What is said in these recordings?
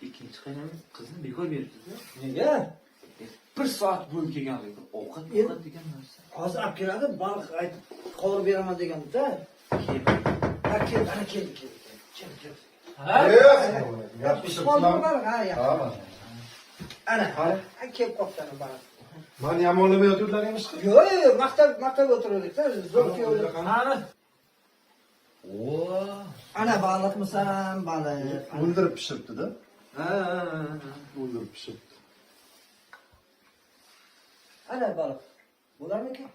ikkinchi qaynam qizni bekor beribdi-da. Nega? 1 soat bo'yi kelgan ovqat degan narsa. Hozir olib keladi, baliq aytib qovurib beraman deganda. Kel, kel. Ha? Ana, kelib qopdan baliq. Mani yomonlamayotganlaringiz qil. Yo'q, maqtab o'tirdik-da, zo'r kuyovlar. Qani? Oo. Ana baliqmisan, baliq. O'ldirib pishiribdi-da. Ha. O'ldirib pishiribdi. Ana baliq. Bo'larmikan?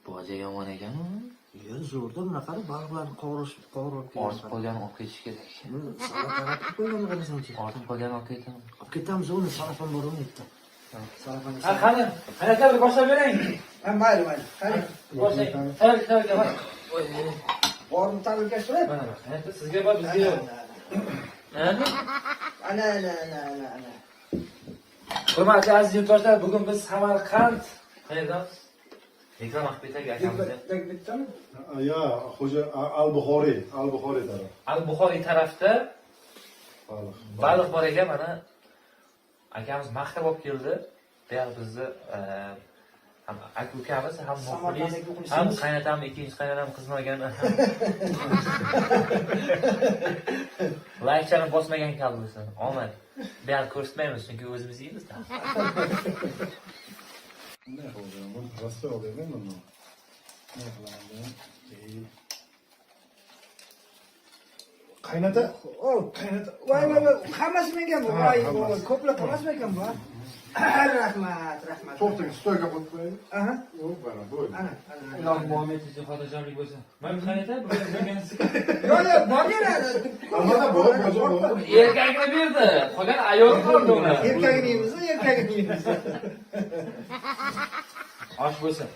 Boja yomon ekan-ku. Yo'q, zo'rda bunaqa baliqlarni qovurib Ortib qolgan olib ketish kerak. Salataga qo'ygan qarasanchi. Ortib qolgan olib ketamiz. Olib ketamiz uni, salafon bor uni aytdi. Salafon. Ha, qani? Qanaqa boshlab berang. Ha, mayli. Qani? Boshlang. Tayyor. Bormi tabriklash kerak? Mana bak. Sizga bor, bizga yo'q. Ana. Hurmatli aziz yurtdoshlar, bugun biz Samarqand qayerdamiz? Reklama qilib ketaylik akamizga. Bittami? Ya, xo'ja Al-Buxoriy taraf. Al-Buxoriy tarafda Baliq. baliq bor ekan, mana akamiz maqtab olib keldi. Bu yer bizni ham aka-ukamiz, ham muxlis, ham qaynatam, ikkinchi qaynatam qizmagan. Like-chani bosmagan kalbisi. Omad. Bu yer ko'rsatmaymiz, chunki o'zimiz yeymiz-da. Bunday xo'ja, men rostga olayman buni. Ne qilaman? Qaynata? Qaynata. Voy, hammasi menga bu. Voy, ko'plab emasmi ekan bu? Rahmat. To'xtang, stoyga qo'yib qo'yaylik. Aha. Yo'q, mana bu. Ana. Iloh Muhammad uchun xotirjamlik bo'lsin. Men qaynata, bilgansiz. Yo'q, borganadi. Amada bor. Erkakni berdi. Qolgan ayol qoldi uni. Erkagini yeymiz. Osh bo'lsin.